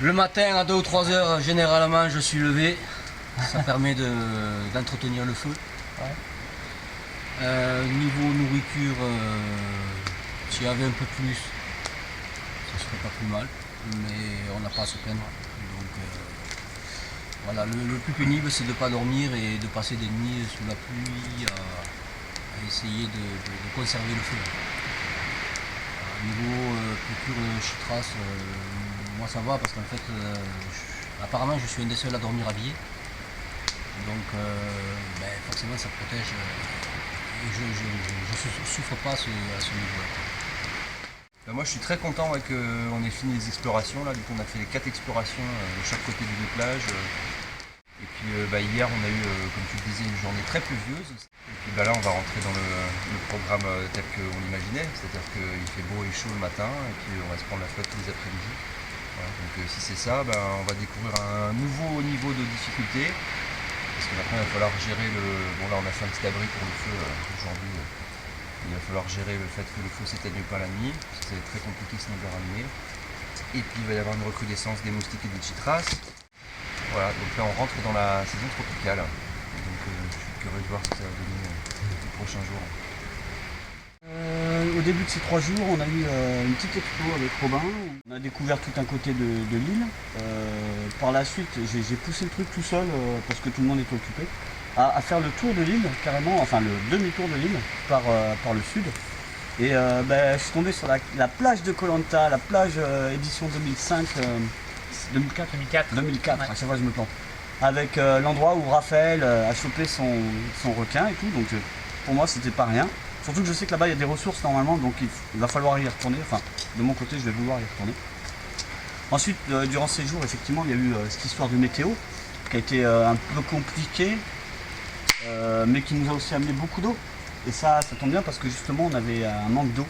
Le matin à 2 ou 3 heures, généralement, je suis levé. Ça permet d'entretenir le feu. Ouais. Niveau nourriture, s'il y avait un peu plus, ça serait pas plus mal. Mais on n'a pas à se plaindre. Donc voilà, le plus pénible, c'est de ne pas dormir et de passer des nuits sous la pluie à essayer de conserver le feu. Niveau piqûre de chitras, moi ça va parce qu'en fait, apparemment je suis un des seuls à dormir habillé. Donc forcément ça protège et je ne souffre pas à ce niveau-là. Moi je suis très content qu'on ait fini les explorations là, du coup on a fait les 4 explorations de chaque côté des 2 plages. Et puis hier on a eu, comme tu le disais, une journée très pluvieuse. Et puis là on va rentrer dans le programme tel qu'on l'imaginait, c'est-à-dire qu'il fait beau et chaud le matin et puis on va se prendre la flotte tous les après-midi. Voilà, donc si c'est ça, on va découvrir un nouveau niveau de difficulté. Parce que maintenant il va falloir gérer Bon là on a fait un petit abri pour le feu aujourd'hui. Il va falloir gérer le fait que le feu s'éteigne pas la nuit, parce que ça va être très compliqué sinon de le rallumer. Et puis il va y avoir une recrudescence des moustiques et des chitras. Voilà, donc là on rentre dans la saison tropicale. Donc je suis curieux de voir ce que ça va donner les prochains jours. Au début de ces 3 jours, on a eu une petite expo avec Robin. On a découvert tout un côté de l'île. Par la suite, j'ai poussé le truc tout seul parce que tout le monde était occupé. À faire le tour de l'île, carrément, enfin le demi-tour de l'île par le sud. Et je suis tombé sur la plage de Koh Lanta, la plage édition 2005, 2004, Ouais. à chaque fois je me plante. Avec l'endroit où Raphaël a chopé son requin et tout, donc pour moi c'était pas rien. Surtout que je sais que là-bas il y a des ressources normalement, donc il va falloir y retourner, enfin de mon côté je vais vouloir y retourner. Ensuite, durant ces jours, effectivement, il y a eu cette histoire de météo qui a été un peu compliquée. Mais qui nous a aussi amené beaucoup d'eau. Et ça tombe bien parce que justement on avait un manque d'eau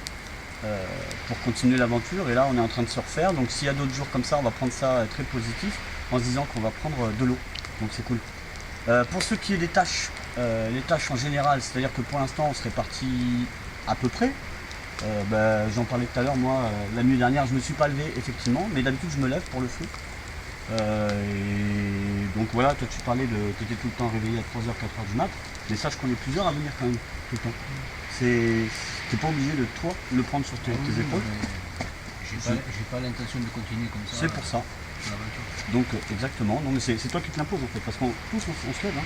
pour continuer l'aventure. Et là on est en train de se refaire. Donc s'il y a d'autres jours comme ça, on va prendre ça très positif en se disant qu'on va prendre de l'eau. Donc c'est cool. Pour ce qui est des tâches en général, c'est-à-dire que pour l'instant on serait parti à peu près. J'en parlais tout à l'heure, moi la nuit dernière je me suis pas levé effectivement, mais d'habitude je me lève pour le feu. Et donc voilà, toi tu parlais que tu étais tout le temps réveillé à 3h, 4h du mat, mais sache qu'on est plusieurs à venir quand même, tout le temps. T'es pas obligé de toi le prendre sur tes épaules. J'ai pas l'intention de continuer comme ça. C'est pour ça. Donc exactement, non mais c'est toi qui te l'imposes en fait, parce qu'on tous on se lève, hein.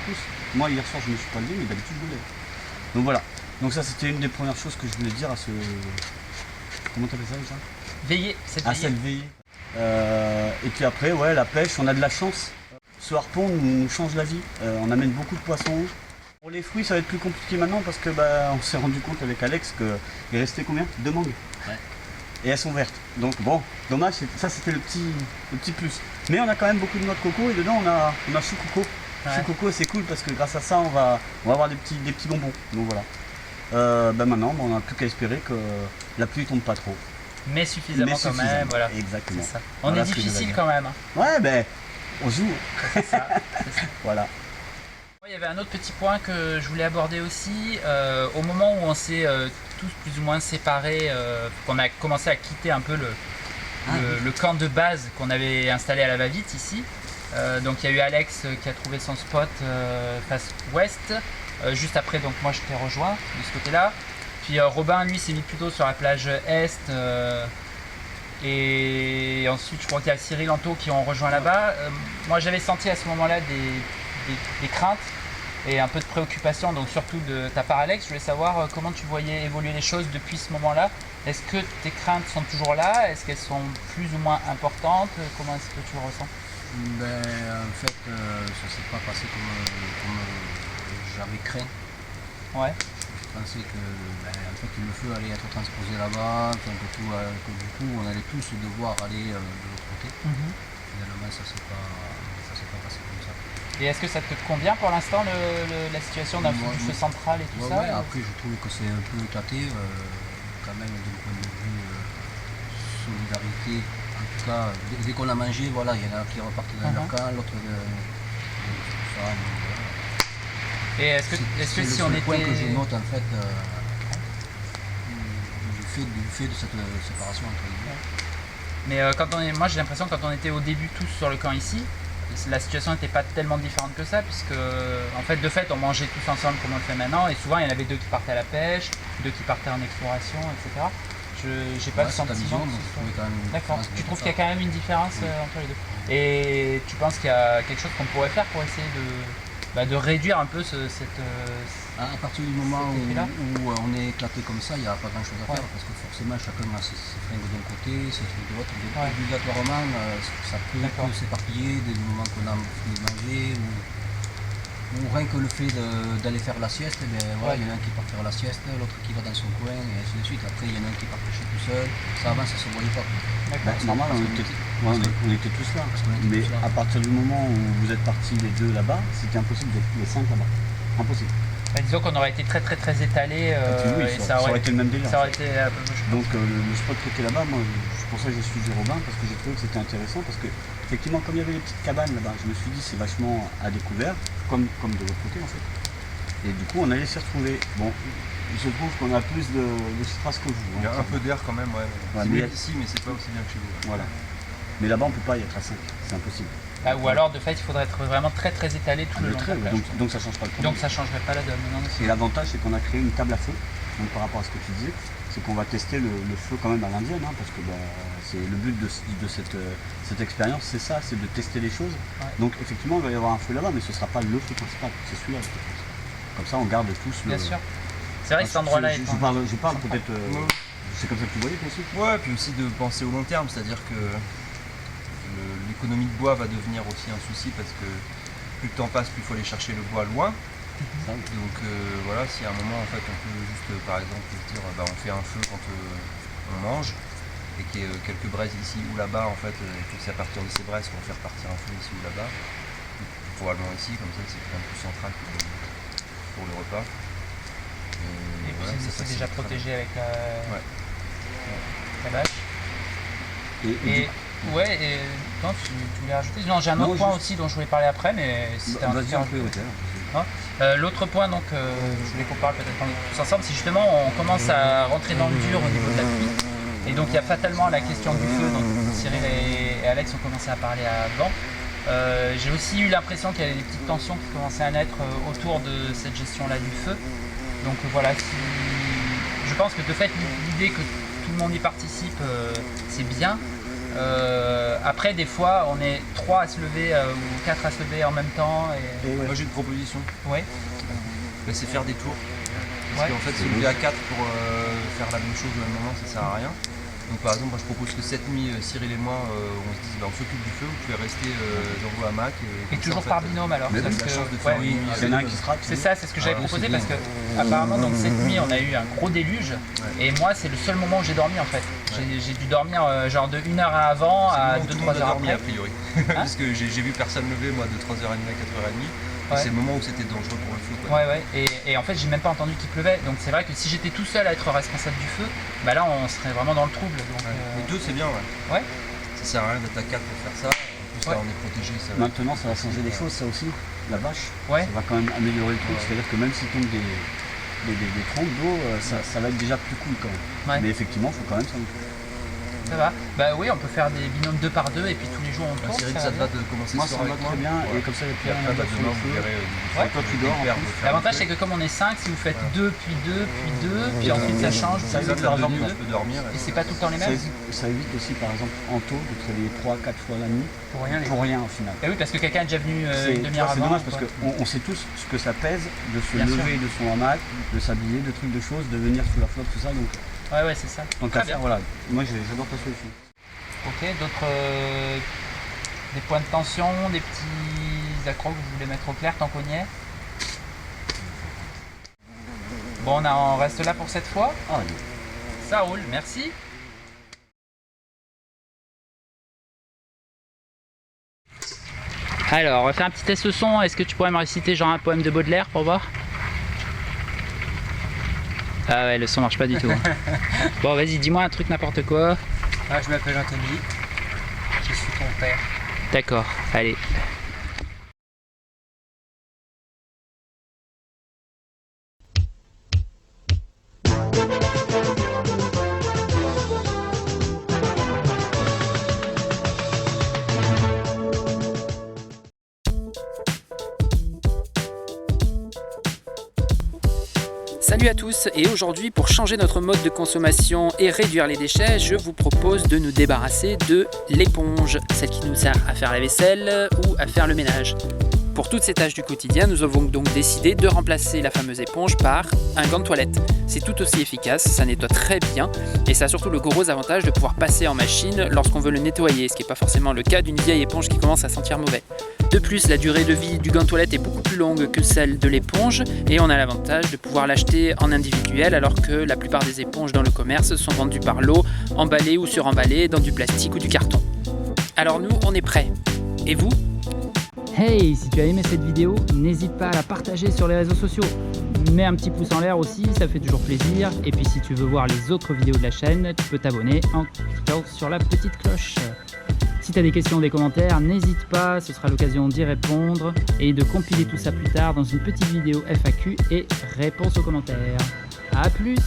Tous. Moi hier soir je me suis pas levé, mais d'habitude je me lève. Donc voilà, donc ça c'était une des premières choses que je voulais dire à ce... Comment t'appelles ça déjà? Veiller, cette veillée. Et puis après, ouais, la pêche, on a de la chance. Ce harpon nous change la vie. On amène beaucoup de poissons. Pour les fruits, ça va être plus compliqué maintenant parce que on s'est rendu compte avec Alex qu'il restait combien? 2 mangues. Ouais. Et elles sont vertes. Donc bon, dommage, ça c'était le petit plus. Mais on a quand même beaucoup de noix de coco et dedans on a chou coco. Ouais. Chou coco c'est cool parce que grâce à ça on va avoir des petits bonbons. Donc voilà. Maintenant on n'a plus qu'à espérer que la pluie tombe pas trop. Mais suffisamment quand même, voilà. Exactement. C'est ça. On Voilà est ce que je difficile veux quand même. Hein. Ouais, on joue. C'est ça. Voilà. Il y avait un autre petit point que je voulais aborder aussi. Au moment où on s'est tous plus ou moins séparés, qu'on a commencé à quitter un peu le camp de base qu'on avait installé à la va-vite ici. Donc il y a eu Alex qui a trouvé son spot face ouest. Juste après, donc moi je t'ai rejoint de ce côté-là. Puis Robin, lui, s'est mis plutôt sur la plage est. Et ensuite, je crois qu'il y a Cyril Anto qui ont rejoint là-bas. Moi, j'avais senti à ce moment-là des craintes et un peu de préoccupation, donc surtout de ta part, Alex. Je voulais savoir comment tu voyais évoluer les choses depuis ce moment-là. Est-ce que tes craintes sont toujours là? Est-ce qu'elles sont plus ou moins importantes? Comment est-ce que tu le ressens? En fait, ça s'est pas passé comme j'avais craint. Ouais. pensait que, en fait, le feu allait être transposé là-bas, enfin, que du coup on allait tous devoir aller de l'autre côté. Finalement ça s'est pas passé comme ça. Et est-ce que ça te convient pour l'instant la situation d'un feu central et tout ça? Ouais, après je trouve que c'est un peu éclaté, quand même d'un point de vue solidarité. En tout cas, dès qu'on a mangé, voilà, il y en a qui repartent dans leur camp, l'autre ça. Et est-ce que si on était... était... C'est le point que je note en fait du fait de cette séparation entre les deux. Mais moi j'ai l'impression que quand on était au début tous sur le camp ici, la situation n'était pas tellement différente que ça, puisque en fait de fait on mangeait tous ensemble comme on le fait maintenant, et souvent il y en avait 2 qui partaient à la pêche, 2 qui partaient en exploration, etc. J'ai pas le sentiment. D'accord. Tu trouves qu'il y a quand même une différence entre les deux. Et tu penses qu'il y a quelque chose qu'on pourrait faire pour essayer de réduire un peu à partir du moment où on est éclaté comme ça, il n'y a pas grand chose à faire, parce que forcément chacun a ses fringues d'un côté, ses trucs de l'autre. Obligatoirement, ça peut s'éparpiller dès le moment qu'on a fini de manger, ou rien que le fait d'aller faire la sieste, il y en a un qui part faire la sieste, l'autre qui va dans son coin, et ainsi de suite. Après il y en a un qui part pêcher tout seul, ça avant ça ne se voyait pas. Normal, on était tous là, mais à partir du moment où vous êtes partis les 2 là-bas, c'était impossible d'être les 5 là-bas. Impossible. Disons qu'on aurait été très étalé, et ça aurait été le même délire. Ça aurait été un peu... Donc le spot qui était là-bas, moi c'est pour ça que j'ai suivi Robin, parce que j'ai trouvé que c'était intéressant, parce que effectivement comme il y avait les petites cabanes là-bas, je me suis dit c'est vachement à découvert, comme de l'autre côté en fait. Et du coup on allait s'y retrouver. Bon, je trouve qu'on a plus de strass que vous. Il y a un peu d'air quand même, ouais. C'est mieux ici, mais c'est pas aussi bien que chez vous. Voilà. Mais là-bas on peut pas y être à 5, c'est impossible. Ou alors de fait il faudrait être vraiment très étalé tout le long de la plage. Donc ça change pas le problème. Donc ça changerait pas la donne. Non, et l'avantage c'est qu'on a créé une table à feu, donc par rapport à ce que tu disais, c'est qu'on va tester le feu quand même à l'indienne, parce que c'est le but de cette expérience, c'est ça, c'est de tester les choses. Donc effectivement il va y avoir un feu là-bas, mais ce sera pas le feu principal, c'est celui-là. Comme ça on garde tous le... Bien sûr. C'est vrai que cet endroit-là est... Je parle peut-être... C'est comme ça que tu voyais aussi. Ouais, puis aussi de penser au long terme, c'est-à-dire que l'économie de bois va devenir aussi un souci, parce que plus le temps passe, plus il faut aller chercher le bois loin. Donc voilà, si à un moment en fait on peut juste par exemple dire on fait un feu quand on mange, et qu'il y ait quelques braises ici ou là-bas, en fait, et que c'est à partir de ces braises qu'on fait repartir un feu ici ou là-bas, probablement ici, comme ça c'est un peu central pour le repas. Et puis c'est déjà protégé avec la bâche. Non, tu voulais rajouter? Non, j'ai un autre point aussi dont je voulais parler après, mais c'était un peu. L'autre point, donc, je voulais qu'on parle peut-être tous ensemble, c'est justement on commence à rentrer dans le dur au niveau de la pluie. Et donc il y a fatalement la question du feu, dont Cyril et Alex ont commencé à parler avant. J'ai aussi eu l'impression qu'il y avait des petites tensions qui commençaient à naître autour de cette gestion-là du feu. Donc voilà, je pense que de fait l'idée que tout le monde y participe, c'est bien. Après des fois on est 3 à se lever ou 4 à se lever en même temps. Moi j'ai une proposition. Ouais. C'est faire des tours. Parce qu'en fait se lever à 4 pour faire la même chose au même moment, ça sert à rien. Donc par exemple, moi je propose que cette nuit, Cyril et moi, on se dise on s'occupe du feu, vous pouvez rester dans vos hamacs. Et toujours par binôme alors. Mais c'est ça, c'est ce que j'avais proposé, parce que apparemment donc cette nuit on a eu un gros déluge, et moi c'est le seul moment où j'ai dormi en fait. J'ai dû dormir genre de 1 heure avant à 2-3 heures après. A priori. Parce que j'ai vu personne lever moi de 3h30 à 4h30. C'est le moment où c'était dangereux pour le feu. Ouais. Et en fait, j'ai même pas entendu qu'il pleuvait. Donc c'est vrai que si j'étais tout seul à être responsable du feu, bah là on serait vraiment dans le trouble. Donc, Les deux, c'est bien, ouais. Ça sert à rien d'être à 4 pour faire ça. En plus, là, on est protégé. Maintenant, ça va changer des choses, ça aussi. La bâche, ça va quand même améliorer le truc. C'est-à-dire que même s'il tombe des trompes d'eau, ça va être déjà plus cool quand même. Mais effectivement, il faut quand même s'en occuper. Ça va. Bah oui, on peut faire des binômes 2 par 2 et puis tous les jours on tourne. Cyril, ça te va de commencer ce soir avec moi? Moi, ça va très bien, et comme ça, il y a plus rien à battre sur le feu. Toi, tu dors. L'avantage, c'est que comme on est 5, si vous faites 2, puis 2, puis 2, puis ensuite ça change, ça évite par exemple de dormir. Et c'est pas tout le temps les mêmes. Ça évite aussi, par exemple, en taux, de te réveiller 3-4 fois la nuit. Pour rien au final. Et oui, parce que quelqu'un est déjà venu une demi-heure avant. C'est dommage parce qu'on sait tous ce que ça pèse de se lever de son hamac, de s'habiller, de trucs de choses, de venir sous la flotte, tout ça. Donc, ouais, c'est ça. Donc à faire, voilà. Moi, j'adore ta solution. Ok, d'autres des points de tension, des petits accros que vous voulez mettre au clair tant qu'on y est? Bon, on reste là pour cette fois. Allez. Ça roule, merci. Alors, on va faire un petit test de son. Est-ce que tu pourrais me réciter genre un poème de Baudelaire pour voir? Ah ouais, le son marche pas du tout. Bon, vas-y, dis-moi un truc, n'importe quoi. Ah, je m'appelle Anthony. Je suis ton père. D'accord, allez. Salut à tous, et aujourd'hui pour changer notre mode de consommation et réduire les déchets, je vous propose de nous débarrasser de l'éponge, celle qui nous sert à faire la vaisselle ou à faire le ménage. Pour toutes ces tâches du quotidien, nous avons donc décidé de remplacer la fameuse éponge par un gant de toilette. C'est tout aussi efficace, ça nettoie très bien et ça a surtout le gros avantage de pouvoir passer en machine lorsqu'on veut le nettoyer, ce qui n'est pas forcément le cas d'une vieille éponge qui commence à sentir mauvais. De plus, la durée de vie du gant de toilette est beaucoup plus longue que celle de l'éponge et on a l'avantage de pouvoir l'acheter en individuel alors que la plupart des éponges dans le commerce sont vendues par lot, emballées ou suremballées dans du plastique ou du carton. Alors nous, on est prêts. Et vous ? Hey, si tu as aimé cette vidéo, n'hésite pas à la partager sur les réseaux sociaux. Mets un petit pouce en l'air aussi, ça fait toujours plaisir. Et puis si tu veux voir les autres vidéos de la chaîne, tu peux t'abonner en cliquant sur la petite cloche. Si tu as des questions ou des commentaires, n'hésite pas, ce sera l'occasion d'y répondre et de compiler tout ça plus tard dans une petite vidéo FAQ et réponse aux commentaires. A plus!